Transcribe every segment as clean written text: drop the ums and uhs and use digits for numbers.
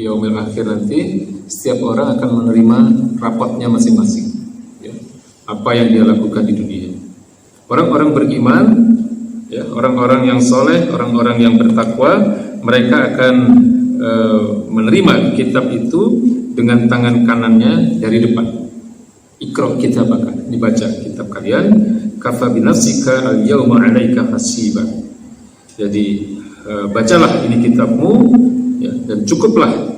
di yaumil akhir nanti setiap orang akan menerima rapotnya masing-masing, ya, apa yang dia lakukan di dunia. Orang-orang beriman, ya, orang-orang yang soleh, orang-orang yang bertakwa, mereka akan menerima kitab itu dengan tangan kanannya dari depan. Iqra kitabaka, dibaca kitab kalian, kafa binafsika al-yawma 'alaika hasiba. Jadi bacalah ini kitabmu, ya, dan cukuplah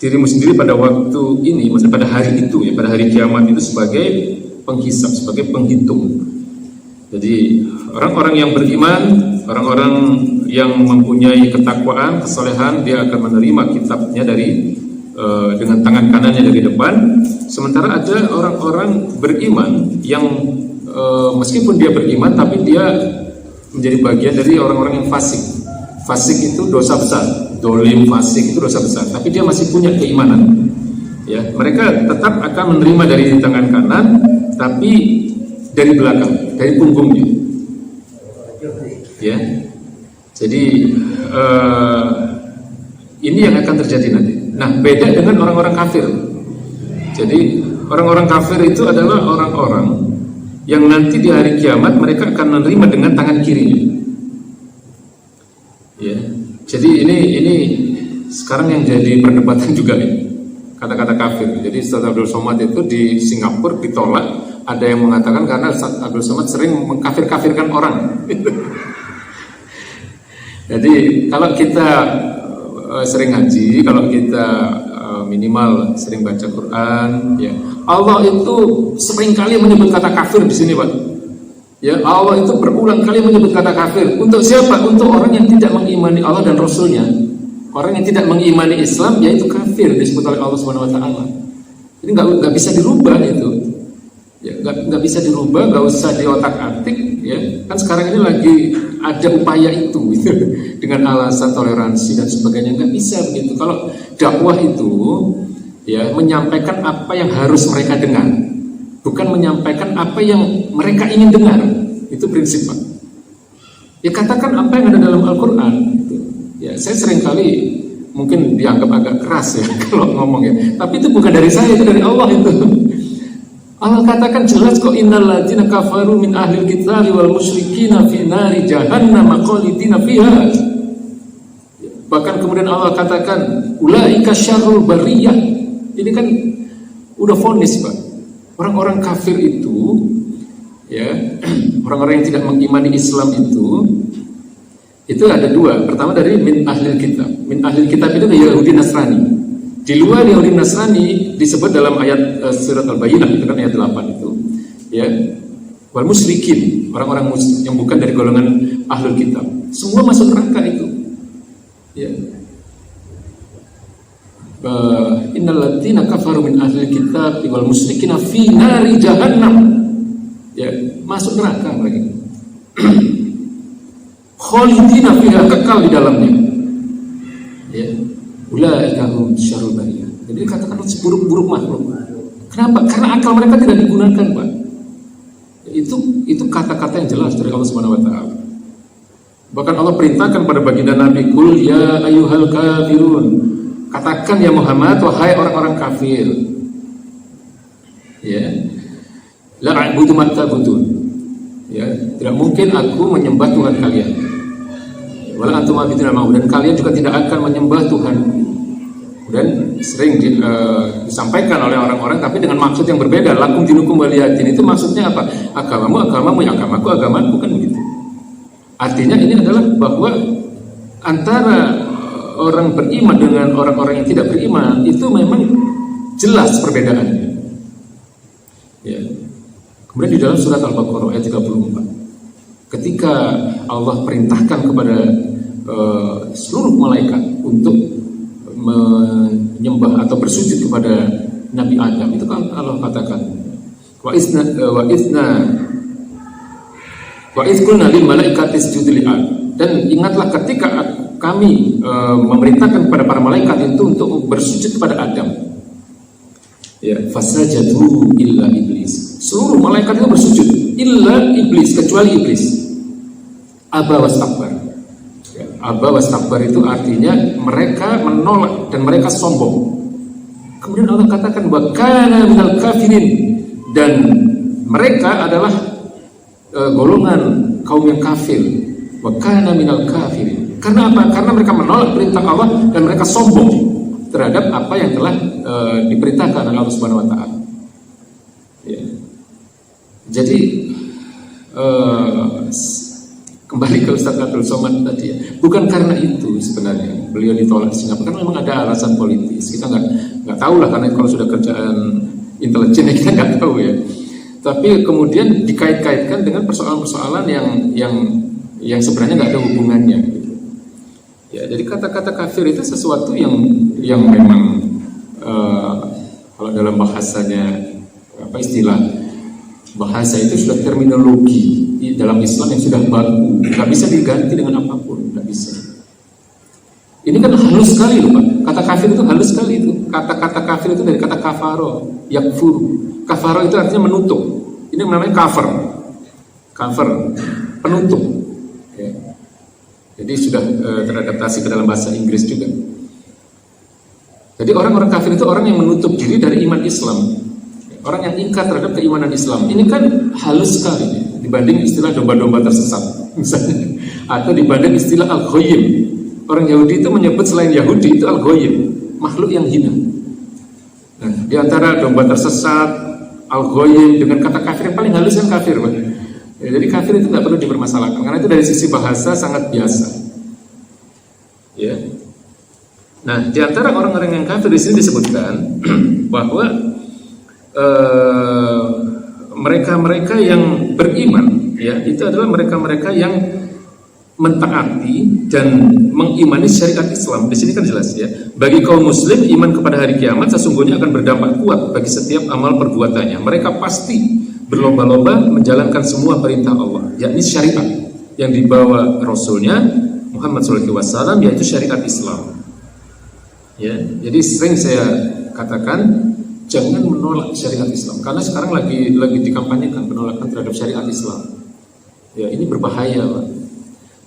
dirimu sendiri pada waktu ini, maksudnya pada hari itu, ya, pada hari kiamat itu sebagai penghisab, sebagai penghitung. Jadi orang-orang yang beriman, orang-orang yang mempunyai ketakwaan, kesolehan, dia akan menerima kitabnya dengan tangan kanannya dari depan. Sementara ada orang-orang beriman yang meskipun dia beriman, tapi dia menjadi bagian dari orang-orang yang fasik. Fasik itu dosa besar, dolim, fasik itu dosa besar, tapi dia masih punya keimanan. Ya, mereka tetap akan menerima dari tangan kanan, tapi dari belakang, dari punggungnya. Ya, jadi ini yang akan terjadi nanti. Nah, beda dengan orang-orang kafir. Jadi orang-orang kafir itu adalah orang-orang yang nanti di hari kiamat mereka akan menerima dengan tangan kirinya. Ya, jadi ini sekarang yang jadi perdebatan juga nih, kata-kata kafir. Jadi Ustaz Abdul Somad itu di Singapura ditolak. Ada yang mengatakan karena Ustaz Abdul Somad sering mengkafir-kafirkan orang. Jadi kalau kita sering ngaji, kalau kita minimal sering baca Quran, ya, Allah itu sering kali menyebut kata kafir di sini, Pak. Ya, Allah itu berulang kali menyebut kata kafir. Untuk siapa? Untuk orang yang tidak mengimani Allah dan Rasulnya. Orang yang tidak mengimani Islam, yaitu kafir disebut oleh Allah Subhanahu Wa Taala. Jadi nggak bisa dirubah itu. Ya, nggak bisa dirubah, nggak usah diotak-atik. Ya, kan sekarang ini lagi ada upaya itu, gitu, dengan alasan toleransi dan sebagainya. Nggak bisa begitu. Kalau dakwah itu, ya, menyampaikan apa yang harus mereka dengar, bukan menyampaikan apa yang mereka ingin dengar. Itu prinsip, Pak. Ya, katakan apa yang ada dalam Al-Quran. Ya, saya seringkali mungkin dianggap agak keras ya kalau ngomong ya. Tapi itu bukan dari saya, itu dari Allah itu. Allah katakan jelas kok, innal ladzina kafaru min ahlil kitabi wal musyrikina fi nari jahannam khalidina fiha. Bahkan kemudian Allah katakan ulaika syarrul bariyah. Ini kan udah vonis, Pak. Orang-orang kafir itu, ya, orang-orang yang tidak mengimani Islam itu ada dua. Pertama dari min ahlil kitab. Min ahlil kitab itu Yahudi Nasrani. Di luar Yahudi Nasrani disebut dalam ayat surat Al-Bayyinah, itu kan ayat 8 itu, ya, wal musyrikin, orang-orang yang bukan dari golongan ahlul kitab, semua masuk neraka itu. Ya. Innal ladzina kafaru min ahlil kitab wal musyrikina fi nari jahannam. Ya, masuk neraka mereka. Khalidina fiha, kekal di dalamnya. Ya. Ulaika hum syarrul bariyah. Jadi dikatakan seburuk-buruk makhluk. Kenapa? Karena akal mereka tidak digunakan, Pak. Itu kata-kata yang jelas dari Allah Subhanahu wa taala. Bahkan Allah perintahkan pada baginda Nabi, "Qul ya ayyuhal kafirun." Katakan ya Muhammad, wahai orang-orang kafir. Ya. La a'budu ma ta'budun. Ya, tidak mungkin aku menyembah Tuhan kalian. Wala antum abiduna ma'bud, dan kalian juga tidak akan menyembah Tuhan. Dan sering disampaikan oleh orang-orang tapi dengan maksud yang berbeda. Lakum dinukum waliyatin, itu maksudnya apa? Agamamu, agamaku, agamaku, kan begitu. Artinya ini adalah bahwa antara orang beriman dengan orang-orang yang tidak beriman itu memang jelas perbedaannya. Ya. Kemudian di dalam surat Al-Baqarah ayat 34, ketika Allah perintahkan kepada seluruh malaikat untuk menyembah atau bersujud kepada Nabi Adam, itu kan Allah katakan wa izqulna lil malaikati isjudu li Adam, dan ingatlah ketika kami memerintahkan kepada para malaikat itu untuk bersujud kepada Adam. Ya, fasajadu illa iblis. Seluruh malaikat itu bersujud, illa iblis, kecuali iblis. Aba wastakbar. Ya, Aba wastakbar itu artinya mereka menolak dan mereka sombong. Kemudian Allah katakan wa kana minal kafirin, dan mereka adalah golongan kaum yang kafir. Wa kana minal kafirin. Karena apa? Karena mereka menolak perintah Allah dan mereka sombong terhadap apa yang telah diperintahkan oleh Allah Subhanahu wa taala. Ya. Jadi kembali ke Ustaz Abdul Somad tadi ya, bukan karena itu sebenarnya beliau ditolak di Singapura, karena memang ada alasan politis. Kita nggak tahu lah, karena kalau sudah kerjaan intelijen ya kita nggak tahu ya. Tapi kemudian dikait-kaitkan dengan persoalan-persoalan yang sebenarnya nggak ada hubungannya. Gitu. Ya, jadi kata-kata kafir itu sesuatu yang memang kalau dalam bahasanya apa istilah bahasa itu sudah terminologi dalam Islam yang sudah baku, nggak bisa diganti dengan apapun, nggak bisa. Ini kan halus sekali loh Pak. Kata kafir itu halus sekali itu. Kata-kata kafir itu dari kata kafaro, yakfuru. Kafaro itu artinya menutup. Ini namanya cover, penutup. Ya. Jadi sudah teradaptasi ke dalam bahasa Inggris juga. Jadi orang-orang kafir itu orang yang menutup diri dari iman Islam. Orang yang ingkar terhadap keimanan Islam. Ini kan halus sekali dibanding istilah domba-domba tersesat misalnya, atau dibanding istilah al-ghoyim. Orang Yahudi itu menyebut selain Yahudi itu al-ghoyim, makhluk yang hina. Nah, di antara domba tersesat, al-ghoyim dengan kata kafir yang paling halus kan kafir, Pak. Ya, jadi kafir itu tidak perlu dipermasalahkan karena itu dari sisi bahasa sangat biasa. Ya. Nah, di antara orang-orang yang kafir di sini disebutkan bahwa mereka-mereka yang beriman, ya, itu adalah mereka-mereka yang mentaati dan mengimani syariat Islam. Di sini kan jelas ya, bagi kaum muslim iman kepada hari kiamat sesungguhnya akan berdampak kuat bagi setiap amal perbuatannya. Mereka pasti berlomba-lomba menjalankan semua perintah Allah, yakni syariat yang dibawa Rasulnya Muhammad SAW, yaitu syariat Islam. Ya, jadi sering saya katakan jangan menolak syariat Islam, karena sekarang lagi dikampanyekan penolakan terhadap syariat Islam. Ya, ini berbahaya, Pak.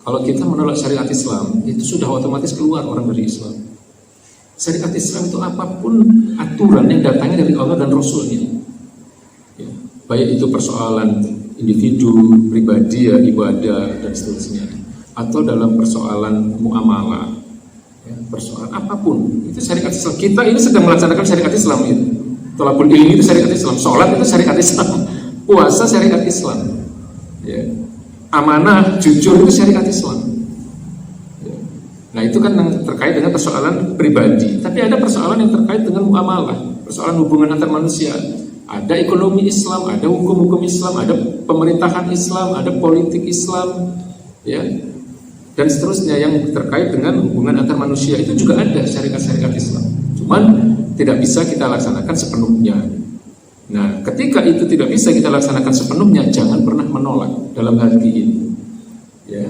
Kalau kita menolak syariat Islam, itu sudah otomatis keluar orang dari Islam. Syariat Islam itu apapun aturan yang datangnya dari Allah dan Rasulnya. Ya, baik itu persoalan individu, pribadi, ya, ibadah dan seterusnya, atau dalam persoalan muamalah, ya, persoalan apapun itu syariat Islam. Kita ini sedang melaksanakan syariat Islam itu. Tolabul ilmi itu syariat Islam, sholat itu syariat Islam, puasa syariat Islam, ya. Amanah, jujur itu syariat Islam. Ya. Nah itu kan yang terkait dengan persoalan pribadi. Tapi ada persoalan yang terkait dengan muamalah, persoalan hubungan antar manusia. Ada ekonomi Islam, ada hukum-hukum Islam, ada pemerintahan Islam, ada politik Islam, ya, dan seterusnya yang terkait dengan hubungan antar manusia. Itu juga ada syariat-syariat Islam. Cuman tidak bisa kita laksanakan sepenuhnya. Nah, ketika itu tidak bisa kita laksanakan sepenuhnya, jangan pernah menolak dalam hati ini. Ya,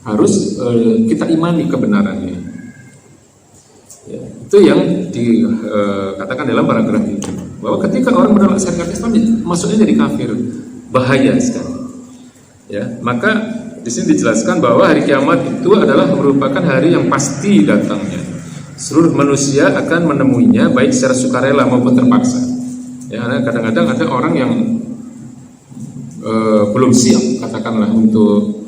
harus kita imani kebenarannya. Ya, itu yang dikatakan dalam paragraf itu, bahwa ketika orang menolak syariat Islam, maksudnya jadi kafir, bahaya sekali. Ya, maka di sini dijelaskan bahwa hari kiamat itu adalah merupakan hari yang pasti datangnya. Seluruh manusia akan menemuinya baik secara sukarela maupun terpaksa. Ya, kadang-kadang ada orang yang belum siap, katakanlah untuk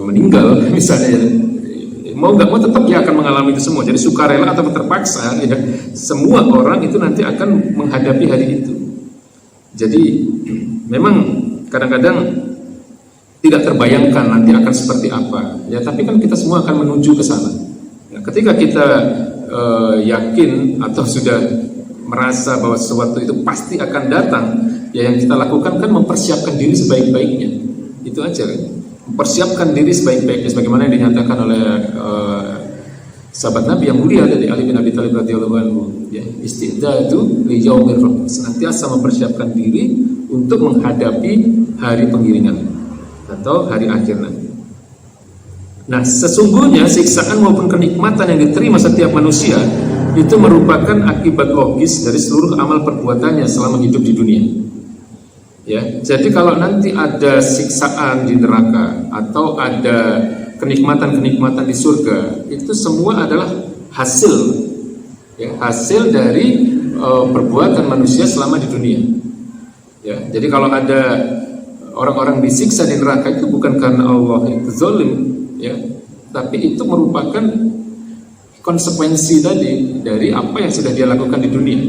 meninggal, misalnya, mau nggak mau tetap dia akan mengalami itu semua. Jadi sukarela atau terpaksa, ya, semua orang itu nanti akan menghadapi hari itu. Jadi memang kadang-kadang tidak terbayangkan nanti akan seperti apa. Ya, tapi kan kita semua akan menuju ke sana. Nah, ketika kita yakin atau sudah merasa bahwa sesuatu itu pasti akan datang, ya yang kita lakukan kan mempersiapkan diri sebaik-baiknya. Itu aja kan. Mempersiapkan diri sebaik-baiknya, sebagaimana yang dinyatakan oleh sahabat Nabi yang mulia dari Ali bin Abi Thalib radhiyallahu anhu, ya, istidadu li yaumir rahim, senantiasa mempersiapkan diri untuk menghadapi hari penggiringan atau hari akhir nanti. Nah, sesungguhnya siksaan maupun kenikmatan yang diterima setiap manusia itu merupakan akibat logis dari seluruh amal perbuatannya selama hidup di dunia. Ya, jadi kalau nanti ada siksaan di neraka atau ada kenikmatan-kenikmatan di surga itu semua adalah hasil, ya, hasil dari perbuatan manusia selama di dunia. Ya, jadi kalau ada orang-orang disiksa di neraka itu bukan karena Allah itu zalim, ya, tapi itu merupakan konsekuensi tadi dari apa yang sudah dia lakukan di dunia.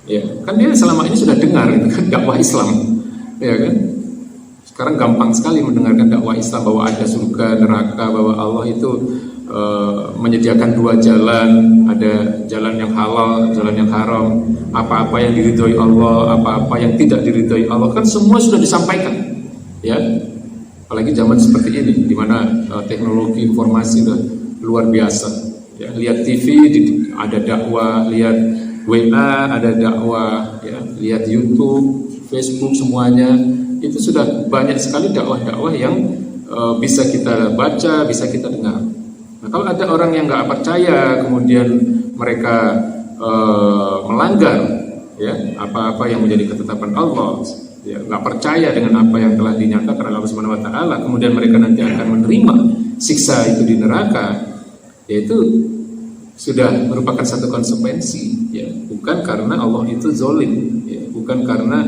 Ya, kan dia selama ini sudah dengar itu kan dakwah Islam, ya kan? Sekarang gampang sekali mendengarkan dakwah Islam bahwa ada surga, neraka, bahwa Allah itu menyediakan dua jalan, ada jalan yang halal, jalan yang haram, apa-apa yang diridhoi Allah, apa-apa yang tidak diridhoi Allah, kan semua sudah disampaikan, ya. Apalagi zaman seperti ini, di mana teknologi informasi sudah luar biasa. Ya, lihat TV ada dakwah, lihat WA ada dakwah, ya, lihat YouTube, Facebook, semuanya itu sudah banyak sekali dakwah-dakwah yang bisa kita baca, bisa kita dengar. Nah, kalau ada orang yang nggak percaya, kemudian mereka melanggar, ya, apa-apa yang menjadi ketetapan Allah, ya, nggak percaya dengan apa yang telah dinyatakan oleh Allah Subhanahu Wa Taala, kemudian mereka nanti akan menerima siksa itu di neraka, yaitu sudah merupakan satu konsekuensi, ya, bukan karena Allah itu zalim, ya, bukan karena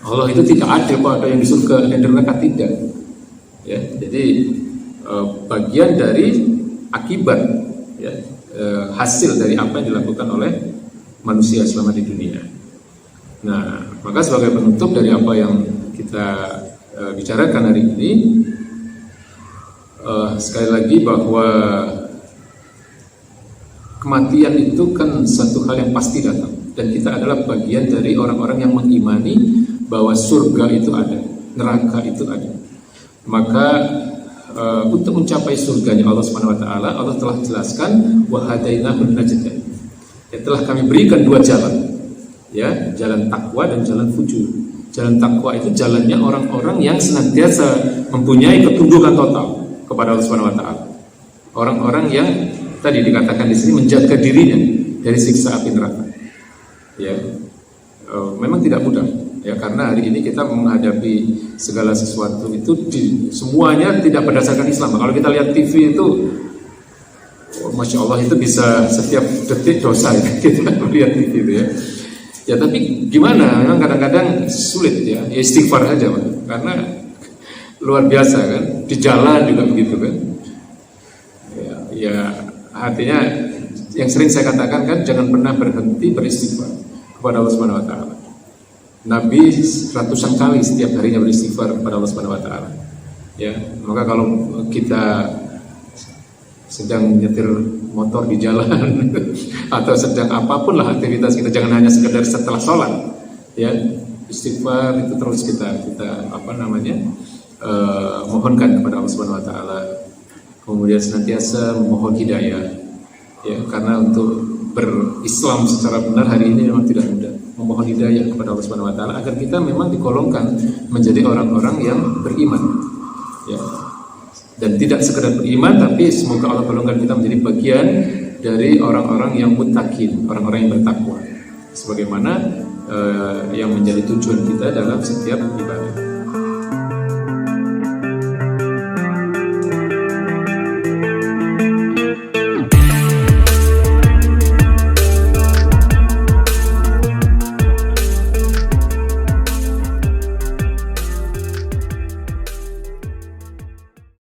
Allah itu tidak adil, kok ada yang di surga dan di neraka, tidak. Ya, jadi bagian dari akibat, ya, hasil dari apa yang dilakukan oleh manusia selama di dunia. Nah, maka sebagai penutup dari apa yang kita bicarakan hari ini, sekali lagi bahwa kematian itu kan satu hal yang pasti datang, dan kita adalah bagian dari orang-orang yang mengimani bahwa surga itu ada, neraka itu ada. Maka untuk mencapai surganya Allah Subhanahu Wa Taala, Allah telah jelaskan wa hadainahun najdain. Ya, telah kami berikan dua jalan, ya, jalan takwa dan jalan fujur. Jalan takwa itu jalannya orang-orang yang senantiasa mempunyai ketundukan total kepada Allah Subhanahu Wa Taala. Orang-orang yang tadi dikatakan di sini menjaga dirinya dari siksa api neraka. Ya, memang tidak mudah. Ya, karena hari ini kita menghadapi segala sesuatu itu semuanya tidak berdasarkan Islam. Kalau kita lihat TV itu, Masya Allah, itu bisa setiap detik dosa ya, kita melihat TV itu, ya. Ya, tapi gimana? Memang kadang-kadang sulit, ya. Istighfar aja, Pak. Karena luar biasa kan, di jalan juga begitu kan. Ya, artinya yang sering saya katakan kan, jangan pernah berhenti beristighfar kepada Allah Subhanahu Wa Taala. Nabi ratusan kali setiap harinya beristighfar kepada Allah Subhanahu Wa Taala. Ya, maka kalau kita sedang nyetir motor di jalan atau sedang apapun lah aktivitas kita, jangan hanya sekedar setelah sholat, ya, istighfar itu terus kita mohonkan kepada Allah Subhanahu Wa Taala. Kemudian senantiasa memohon hidayah, ya, karena untuk berislam secara benar hari ini memang tidak mudah. Memohon hidayah kepada Allah Subhanahu Wa Taala agar kita memang digolongkan menjadi orang-orang yang beriman, ya, dan tidak sekedar beriman, tapi semoga Allah golongkan kita menjadi bagian dari orang-orang yang muttaqin, orang-orang yang bertakwa, sebagaimana yang menjadi tujuan kita dalam setiap ibadah.